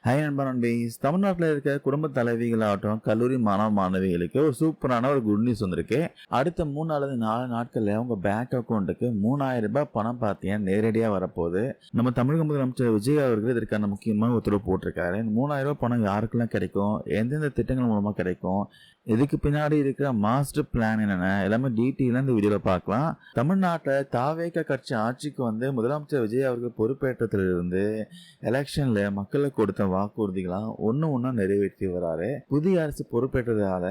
Hi நண்பா நண்பீஸ். தமிழ்நாட்டில் இருக்க குடும்ப தலைவிகளாகட்டும் கல்லூரி மாணவ மாணவிகளுக்கு ஒரு சூப்பரான ஒரு குட் நியூஸ் வந்திருக்கு. அடுத்த 3 அல்லது 4 நாட்களில் உங்கள் பேங்க் அக்கௌண்ட்டுக்கு 3000 ரூபாய் பணம் பார்த்தீங்கன்னா நேரடியாக வரப்போகுது. நம்ம தமிழக முதலமைச்சர் விஜய் அவர்கள் இதற்கான முக்கியமாக உத்தரவு போட்டிருக்காரு. இந்த 3000 ரூபாய் பணம் யாருக்கெல்லாம் கிடைக்கும், எந்தெந்த திட்டங்கள் மூலமாக கிடைக்கும், இதுக்கு பின்னாடி இருக்கிற மாஸ்டர் பிளான் என்னென்ன எல்லாமே டீட்டெயிலாக இந்த வீடியோவில் பார்க்கலாம். தமிழ்நாட்டில் தாவேக கட்சி ஆட்சிக்கு வந்து முதலமைச்சர் விஜய் அவர்கள் பொறுப்பேற்றத்திலிருந்து எலெக்ஷன்ல மக்களுக்கு கொடுத்த வாக்குறுதிகளாம் ஒண்ணு நிறைவேற்றி வராரு. புதிய அரசு பொறுப்பேற்றதால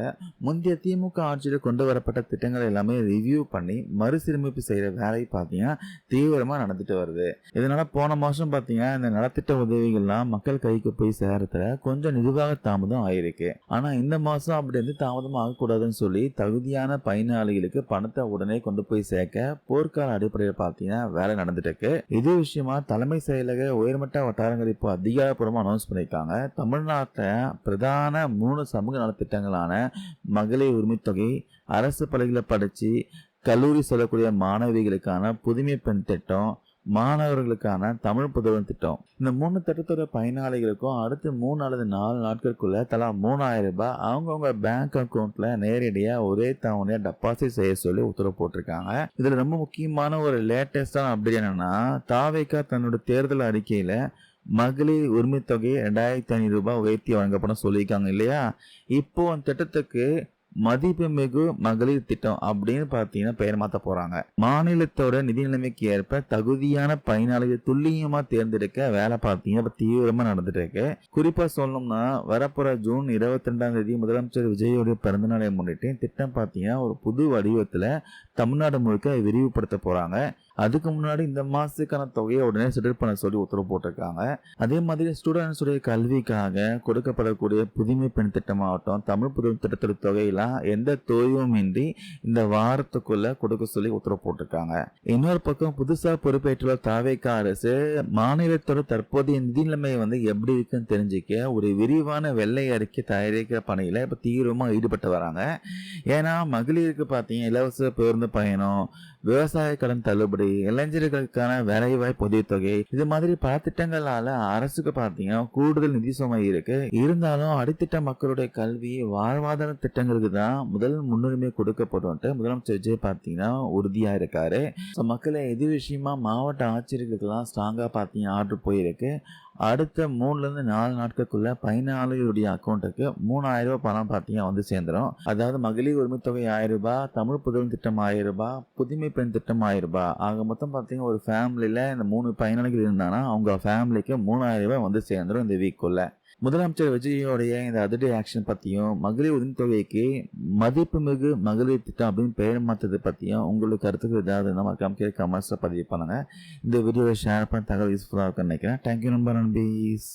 முந்தைய திமுக ஆட்சியில் கொண்டு வரப்பட்ட திட்டங்களை எல்லாமே ரிவ்யூ பண்ணி மறுசீரமைப்பு செய்யற வேலை பார்த்தீங்கன்னா தீவிரமா நடந்துட்டு வருது. இதனால போன மாசம் பார்த்தீங்கன்னா இந்த நலத்திட்ட உதவிகள்லாம் மக்கள் கைக்கு போய் சேரத்துல கொஞ்சம் நிர்வாக தாமதம் ஆயிருக்கு. ஆனா இந்த மாசம் அப்படி வந்து தாமதம் ஆகக்கூடாதுன்னு சொல்லி தகுதியான பயனாளிகளுக்கு பணத்தை உடனே கொண்டு போய் சேர்க்க போர்க்கால அடிப்படையில் பார்த்தீங்கன்னா வேலை நடந்துட்டு இருக்கு. இது விஷயமா தலைமை செயலக உயர்மட்ட வட்டாரங்கள் இப்போ அதிகாரப்பூர்வமாக அனௌன்ஸ் பண்ணியிருக்காங்க. தமிழ்நாட்டில் பிரதான 3 சமூக நலத்திட்டங்களான மகளிர் உரிமை தொகை, அரசு பள்ளிகளை படித்து கல்லூரி செல்லக்கூடிய மாணவிகளுக்கான புதுமை பெண் திட்டம், மாணவர்களுக்கான தமிழ் புதல்வன் திட்டம், இந்த 3 திட்டத்தோட பயனாளிகளுக்கும் அடுத்து 3 அல்லது 4 நாட்களுக்குள்ள தலா 3000 ரூபாய் அவங்கவுங்க பேங்க் அக்கௌண்ட்ல நேரடியா ஒரே தவணையா டெபாசிட் செய்ய சொல்லி உத்தரவு போட்டிருக்காங்க. இதுல ரொம்ப முக்கியமான ஒரு லேட்டஸ்டான அப்டேட் என்னன்னா, தாவேகா தன்னோட தேர்தல் அறிக்கையில மகளிர் உரிமை தொகை 2500 ரூபாய் உயர்த்தி வழங்கப்படும் சொல்லியிருக்காங்க இல்லையா. இப்போ அந்த திட்டத்துக்கு மதிப்புமிகு மகளிர் திட்டம் அப்படின்னு பார்த்தீங்கன்னா பெயர் மாற்ற போறாங்க. மாநிலத்தோட நிதி நிலைமைக்கு ஏற்ப தகுதியான பயனாளிகள் துல்லியமா தேர்ந்தெடுக்க வேலை பார்த்தீங்கன்னா தீவிரமா நடந்துட்டு இருக்கு. குறிப்பா சொல்லணும்னா வரப்போற ஜூன் 22ஆம் தேதி முதலமைச்சர் விஜயோடைய பிறந்தநாளை முன்னிட்டு திட்டம் பார்த்தீங்கன்னா ஒரு புது வடிவத்துல தமிழ்நாடு முழுக்க விரிவுபடுத்த போறாங்க. அதுக்கு முன்னாடி இந்த மாசத்துக்கான தொகையை உடனே செட்டில் பண்ண சொல்லி உத்தரவு போட்டிருக்காங்க. அதே மாதிரி ஸ்டூடெண்ட்ஸ் உடைய கல்விக்காக கொடுக்கப்படக்கூடிய புதுமை பெண் திட்டமாகட்டும் தமிழ் புதுமை திட்டத்தோட தொகையெல்லாம் எந்த தொய்வும் இன்றி இந்த வாரத்துக்குள்ள கொடுக்க சொல்லி உத்தரவு போட்டிருக்காங்க. இன்னொரு பக்கம் புதுசா பொறுப்பேற்றுள்ள தாவேகா அரசு மாநிலத்தோட தற்போதைய நிதி நிலைமை வந்து எப்படி இருக்குன்னு தெரிஞ்சுக்க ஒரு விரிவான வெள்ளை அறிக்கை தயாரிக்கிற பணியில இப்ப தீவிரமா ஈடுபட்டு வராங்க. ஏன்னா மகளிருக்கு பார்த்தீங்கன்னா இலவச பேருந்து பயணம், விவசாய கடன் தள்ளுபடி, இளைஞர்களுக்கான வேலைவாய்ப்பு உதவித்தொகை, இது மாதிரி பல திட்டங்களால அரசுக்கு பார்த்தீங்கன்னா கூடுதல் நிதி சுமை இருக்கு. இருந்தாலும் அடித்தட்ட மக்களுடைய கல்வி வாழ்வாதார திட்டங்களுக்கு தான் முதல் முன்னுரிமை கொடுக்கப்படும் முதலமைச்சர் விஜய் பார்த்தீங்கன்னா உறுதியா இருக்காரு. மக்களை இது விஷயமா மாவட்ட ஆட்சியர்களுக்கெல்லாம் ஸ்ட்ராங்கா பார்த்தீங்கன்னா ஆர்டர் போயிருக்கு. அடுத்த 3ல இருந்து 4 நாட்களுக்குள்ள பயனாளிகளுடைய அக்கௌண்ட்டுக்கு 3000 ரூபாய் பணம் பார்த்தீங்கன்னா வந்து சேர்ந்துடும். அதாவது மகளிர் உரிமை தொகை 1000 ரூபாய், தமிழ் புதல்வன் திட்டம் 1000 ரூபாய், புதுமை பெண் திட்டம் 1000 ரூபாய். ஆக மொத்தம் பார்த்தீங்கன்னா ஒரு ஃபேமிலியில இந்த 3 பயனாளிகள் இருந்தாங்கன்னா அவங்க ஃபேமிலிக்கு 3000 ரூபாய் வந்து சேர்ந்துடும் இந்த வீக்குள்ள. முதலமைச்சர் விஜயோடைய இந்த அதிரடி ஆக்ஷன் பத்தியும் மகளிர் உரிமை தொகைக்கு மதிப்புமிகு மகளிர் திட்டம் அப்படின்னு பெயர் மாற்றத்தை பத்தியும் உங்களுக்கு கருத்துக்கள் ஏதாவது நம்ம கமெண்ட்ஸ்ல பதிவு பண்ணுங்க. இந்த வீடியோவை ஷேர் பண்ண தகவல் யூஸ்ஃபுல்லாக இருக்குன்னு நினைக்கிறேன். தேங்க்யூ நண்பர் நண்பீஸ்.